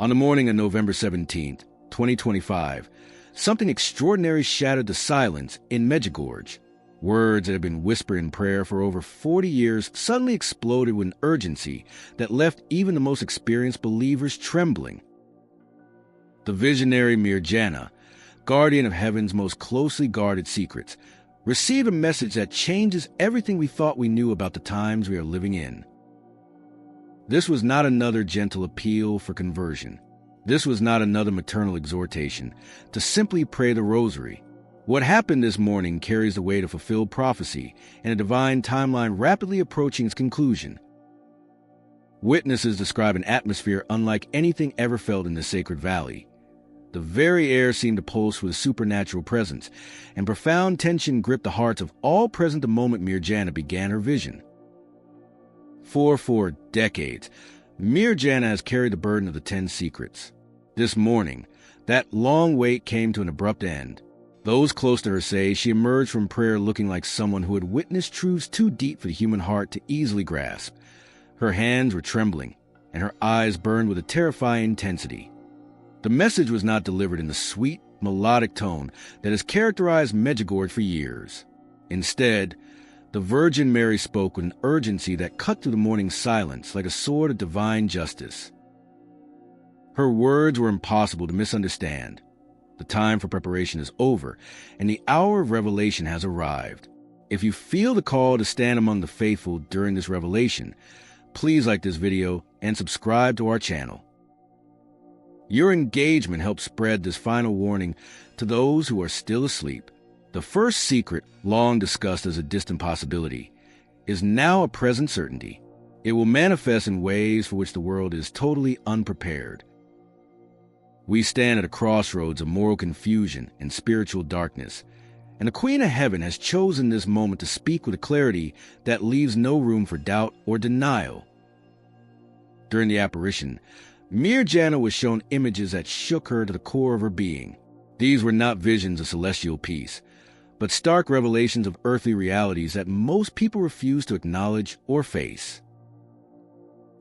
On the morning of November 17th, 2025, something extraordinary shattered the silence in Medjugorje. Words that had been whispered in prayer for over 40 years suddenly exploded with an urgency that left even the most experienced believers trembling. The visionary Medjugorje, guardian of heaven's most closely guarded secrets, received a message that changes everything we thought we knew about the times we are living in. This was not another gentle appeal for conversion. This was not another maternal exhortation to simply pray the rosary. What happened this morning carries the weight of fulfilled prophecy and a divine timeline rapidly approaching its conclusion. Witnesses describe an atmosphere unlike anything ever felt in the sacred valley. The very air seemed to pulse with a supernatural presence, and profound tension gripped the hearts of all present the moment Medjugorje began her vision. For decades, Medjugorje has carried the burden of the 10 secrets. This morning, that long wait came to an abrupt end. Those close to her say she emerged from prayer looking like someone who had witnessed truths too deep for the human heart to easily grasp. Her hands were trembling, and her eyes burned with a terrifying intensity. The message was not delivered in the sweet, melodic tone that has characterized Medjugorje for years. Instead, the Virgin Mary spoke with an urgency that cut through the morning's silence like a sword of divine justice. Her words were impossible to misunderstand. The time for preparation is over, and the hour of revelation has arrived. If you feel the call to stand among the faithful during this revelation, please like this video and subscribe to our channel. Your engagement helps spread this final warning to those who are still asleep. The first secret, long discussed as a distant possibility, is now a present certainty. It will manifest in ways for which the world is totally unprepared. We stand at a crossroads of moral confusion and spiritual darkness, and the Queen of Heaven has chosen this moment to speak with a clarity that leaves no room for doubt or denial. During the apparition, Medjugorje was shown images that shook her to the core of her being. These were not visions of celestial peace, but stark revelations of earthly realities that most people refuse to acknowledge or face.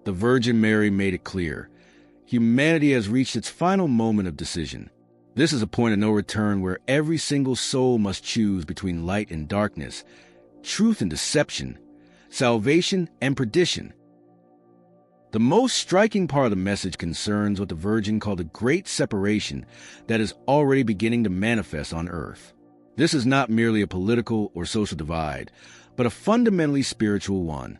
The Virgin Mary made it clear: humanity has reached its final moment of decision. This is a point of no return where every single soul must choose between light and darkness, truth and deception, salvation and perdition. The most striking part of the message concerns what the Virgin called the great separation that is already beginning to manifest on earth. This is not merely a political or social divide, but a fundamentally spiritual one.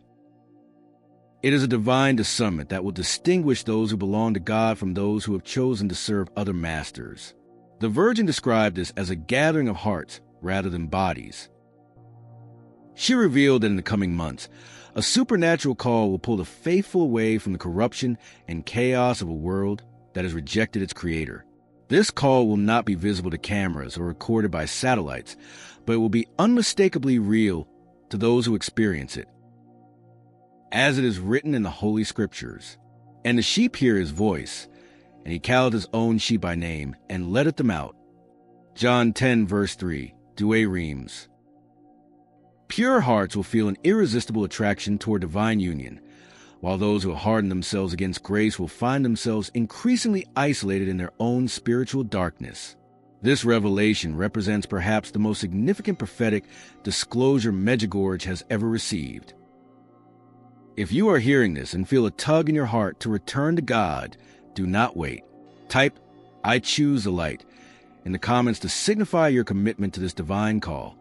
It is a divine discernment that will distinguish those who belong to God from those who have chosen to serve other masters. The Virgin described this as a gathering of hearts rather than bodies. She revealed that in the coming months, a supernatural call will pull the faithful away from the corruption and chaos of a world that has rejected its creator. This call will not be visible to cameras or recorded by satellites, but it will be unmistakably real to those who experience it. As it is written in the Holy Scriptures, "And the sheep hear his voice, and he called his own sheep by name, and leddeth them out." John 10, verse 3, Douay Reims. Pure hearts will feel an irresistible attraction toward divine union, while those who harden themselves against grace will find themselves increasingly isolated in their own spiritual darkness. This revelation represents perhaps the most significant prophetic disclosure Medjugorje has ever received. If you are hearing this and feel a tug in your heart to return to God, do not wait. Type, "I choose the light," in the comments to signify your commitment to this divine call.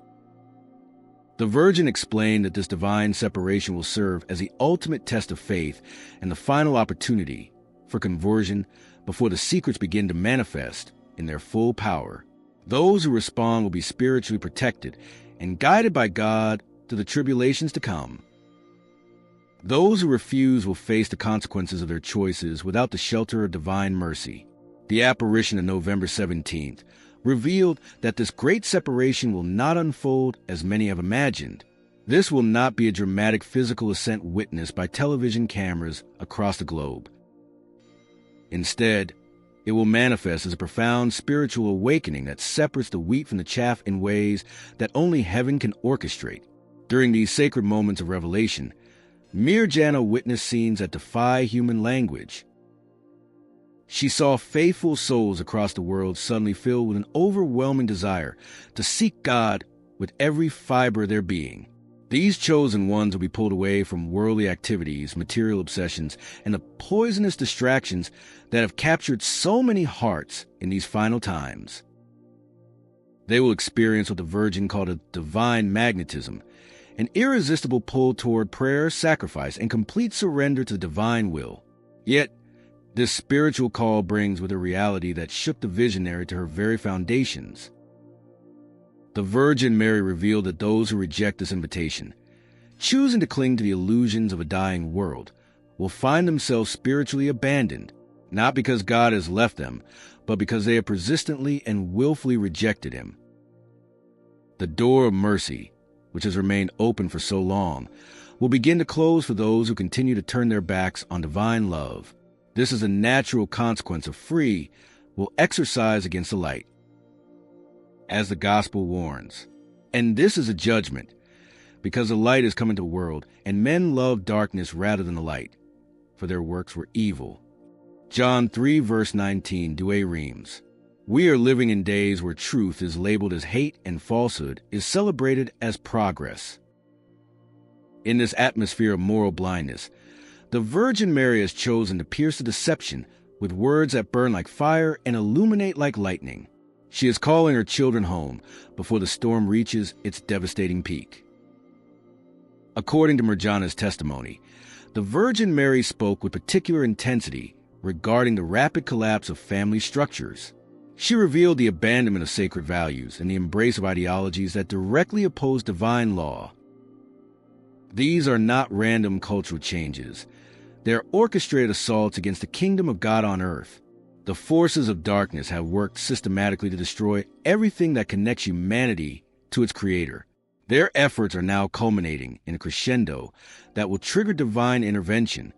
The Virgin explained that this divine separation will serve as the ultimate test of faith and the final opportunity for conversion before the secrets begin to manifest in their full power. Those who respond will be spiritually protected and guided by God through the tribulations to come. Those who refuse will face the consequences of their choices without the shelter of divine mercy. The apparition of November 17th revealed that this great separation will not unfold as many have imagined. This will not be a dramatic physical ascent witnessed by television cameras across the globe. Instead, it will manifest as a profound spiritual awakening that separates the wheat from the chaff in ways that only heaven can orchestrate. During these sacred moments of revelation, Medjugorje witnessed scenes that defy human language. She saw faithful souls across the world suddenly filled with an overwhelming desire to seek God with every fiber of their being. These chosen ones will be pulled away from worldly activities, material obsessions, and the poisonous distractions that have captured so many hearts in these final times. They will experience what the Virgin called a divine magnetism, an irresistible pull toward prayer, sacrifice, and complete surrender to the divine will. Yet, this spiritual call brings with a reality that shook the visionary to her very foundations. The Virgin Mary revealed that those who reject this invitation, choosing to cling to the illusions of a dying world, will find themselves spiritually abandoned, not because God has left them, but because they have persistently and willfully rejected Him. The door of mercy, which has remained open for so long, will begin to close for those who continue to turn their backs on divine love. This is a natural consequence of free will exercise against the light, as the gospel warns. And this is a judgment, because the light is come into the world, and men love darkness rather than the light, for their works were evil. John 3 verse 19, Douay Rheims. We are living in days where truth is labeled as hate and falsehood is celebrated as progress. In this atmosphere of moral blindness, the Virgin Mary has chosen to pierce the deception with words that burn like fire and illuminate like lightning. She is calling her children home before the storm reaches its devastating peak. According to Mirjana's testimony, the Virgin Mary spoke with particular intensity regarding the rapid collapse of family structures. She revealed the abandonment of sacred values and the embrace of ideologies that directly oppose divine law. These are not random cultural changes. They are orchestrated assaults against the kingdom of God on earth. The forces of darkness have worked systematically to destroy everything that connects humanity to its Creator. Their efforts are now culminating in a crescendo that will trigger divine intervention.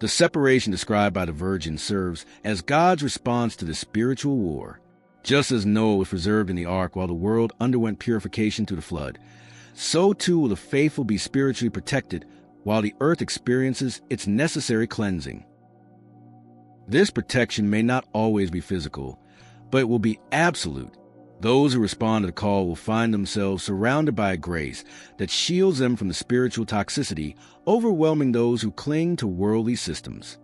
The separation described by the Virgin serves as God's response to the spiritual war. Just as Noah was preserved in the ark while the world underwent purification through the flood, so too will the faithful be spiritually protected while the earth experiences its necessary cleansing. This protection may not always be physical, but it will be absolute. Those who respond to the call will find themselves surrounded by a grace that shields them from the spiritual toxicity overwhelming those who cling to worldly systems.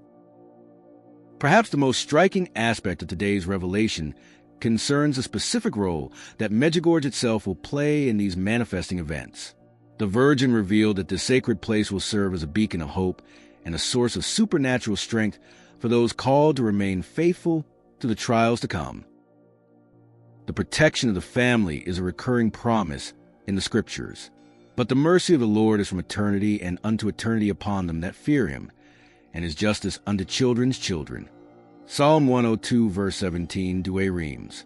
Perhaps the most striking aspect of today's revelation concerns the specific role that Medjugorje itself will play in these manifesting events. The Virgin revealed that this sacred place will serve as a beacon of hope and a source of supernatural strength for those called to remain faithful to the trials to come. The protection of the family is a recurring promise in the Scriptures. But the mercy of the Lord is from eternity and unto eternity upon them that fear Him, and His justice unto children's children. Psalm 102, verse 17, Douay Rheims.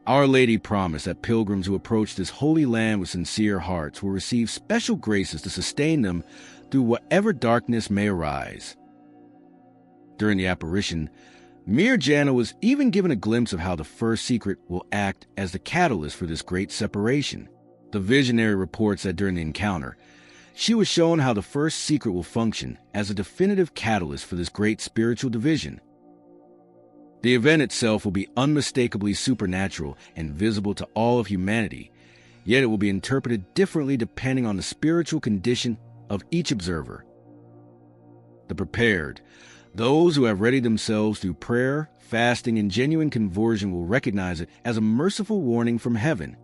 Our Lady promised that pilgrims who approach this holy land with sincere hearts will receive special graces to sustain them through whatever darkness may arise. During the apparition, Mirjana was even given a glimpse of how the first secret will act as the catalyst for this great separation. The visionary reports that during the encounter, she was shown how the first secret will function as a definitive catalyst for this great spiritual division. The event itself will be unmistakably supernatural and visible to all of humanity, yet it will be interpreted differently depending on the spiritual condition of each observer. The prepared, those who have readied themselves through prayer, fasting, and genuine conversion will recognize it as a merciful warning from heaven.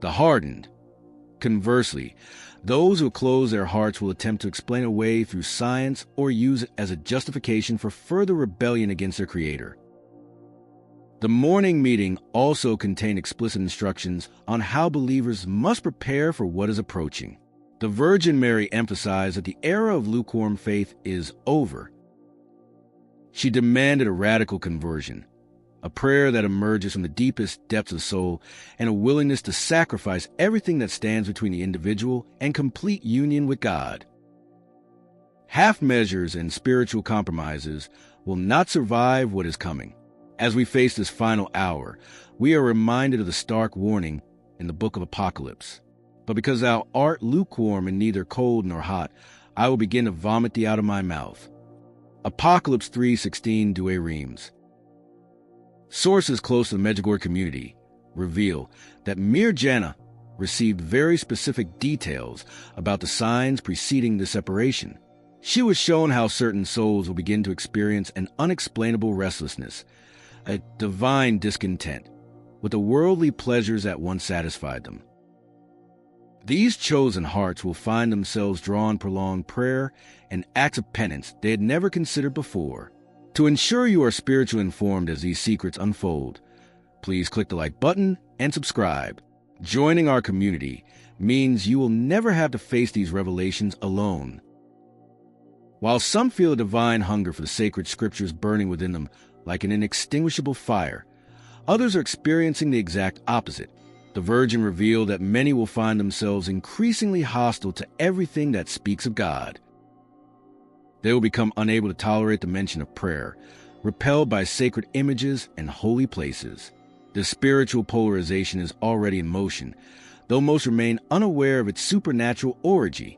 The hardened, conversely, those who close their hearts will attempt to explain it away through science or use it as a justification for further rebellion against their Creator. The morning meeting also contained explicit instructions on how believers must prepare for what is approaching. The Virgin Mary emphasized that the era of lukewarm faith is over. She demanded a radical conversion, a prayer that emerges from the deepest depths of soul, and a willingness to sacrifice everything that stands between the individual and complete union with God. Half measures and spiritual compromises will not survive what is coming. As we face this final hour, we are reminded of the stark warning in the book of Apocalypse. But because thou art lukewarm and neither cold nor hot, I will begin to vomit thee out of my mouth. Apocalypse 3:16 Douay Reims. Sources close to the Medjugorje community reveal that Medjugorje received very specific details about the signs preceding the separation. She was shown how certain souls will begin to experience an unexplainable restlessness, a divine discontent with the worldly pleasures that once satisfied them. These chosen hearts will find themselves drawn prolonged prayer and acts of penance they had never considered before. To ensure you are spiritually informed as these secrets unfold, please click the like button and subscribe. Joining our community means you will never have to face these revelations alone. While some feel a divine hunger for the sacred scriptures burning within them like an inextinguishable fire, others are experiencing the exact opposite. The Virgin revealed that many will find themselves increasingly hostile to everything that speaks of God. They will become unable to tolerate the mention of prayer, repelled by sacred images and holy places. The spiritual polarization is already in motion, though most remain unaware of its supernatural origin.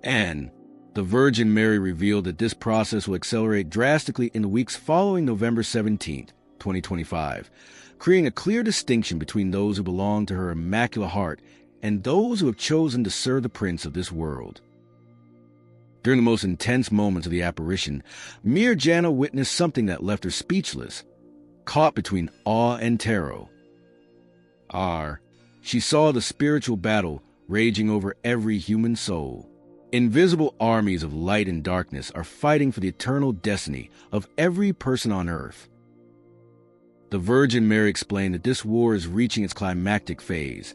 And the Virgin Mary revealed that this process will accelerate drastically in the weeks following November 17, 2025, creating a clear distinction between those who belong to her Immaculate Heart and those who have chosen to serve the Prince of this world. During the most intense moments of the apparition, Medjugorje witnessed something that left her speechless, caught between awe and terror. She saw the spiritual battle raging over every human soul. Invisible armies of light and darkness are fighting for the eternal destiny of every person on earth. The Virgin Mary explained that this war is reaching its climactic phase,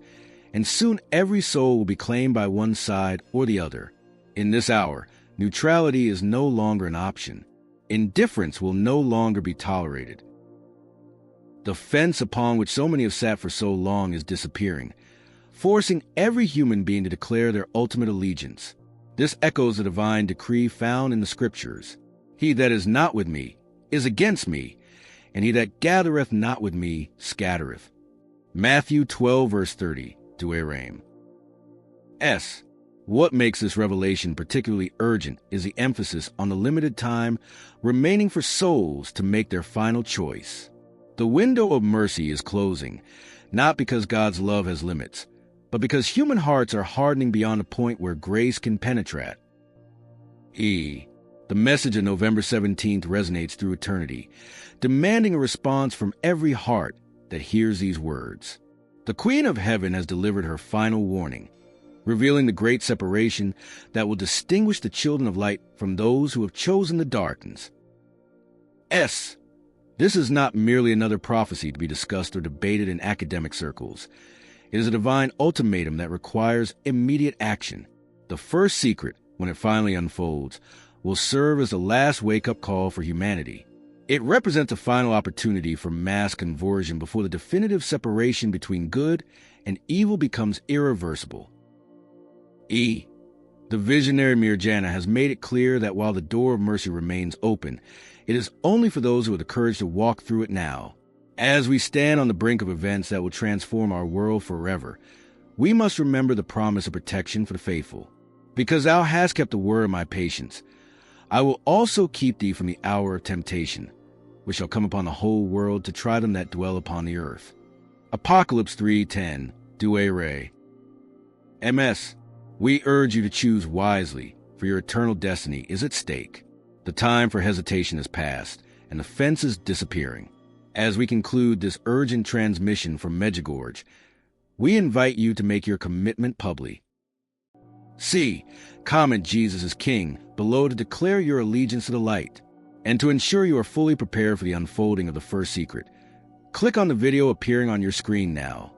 and soon every soul will be claimed by one side or the other. In this hour, neutrality is no longer an option. Indifference will no longer be tolerated. The fence upon which so many have sat for so long is disappearing, forcing every human being to declare their ultimate allegiance. This echoes the divine decree found in the Scriptures. He that is not with me is against me, and he that gathereth not with me scattereth. Matthew 12, verse 30, Douay Reims. What makes this revelation particularly urgent is the emphasis on the limited time remaining for souls to make their final choice. The window of mercy is closing, not because God's love has limits, but because human hearts are hardening beyond a point where grace can penetrate. The message of November 17th resonates through eternity, demanding a response from every heart that hears these words. The Queen of Heaven has delivered her final warning, revealing the great separation that will distinguish the children of light from those who have chosen the darkness. This is not merely another prophecy to be discussed or debated in academic circles. It is a divine ultimatum that requires immediate action. The first secret, when it finally unfolds, will serve as the last wake-up call for humanity. It represents a final opportunity for mass conversion before the definitive separation between good and evil becomes irreversible. The visionary Medjugorje has made it clear that while the door of mercy remains open, it is only for those who have the courage to walk through it now. As we stand on the brink of events that will transform our world forever, we must remember the promise of protection for the faithful. Because thou hast kept the word of my patience, I will also keep thee from the hour of temptation, which shall come upon the whole world to try them that dwell upon the earth. Apocalypse 3:10, Douay Reims. MS, we urge you to choose wisely, for your eternal destiny is at stake. The time for hesitation is past, and the fence is disappearing. As we conclude this urgent transmission from Medjugorje, we invite you to make your commitment public. Comment Jesus is King below to declare your allegiance to the light. And to ensure you are fully prepared for the unfolding of the first secret, click on the video appearing on your screen now.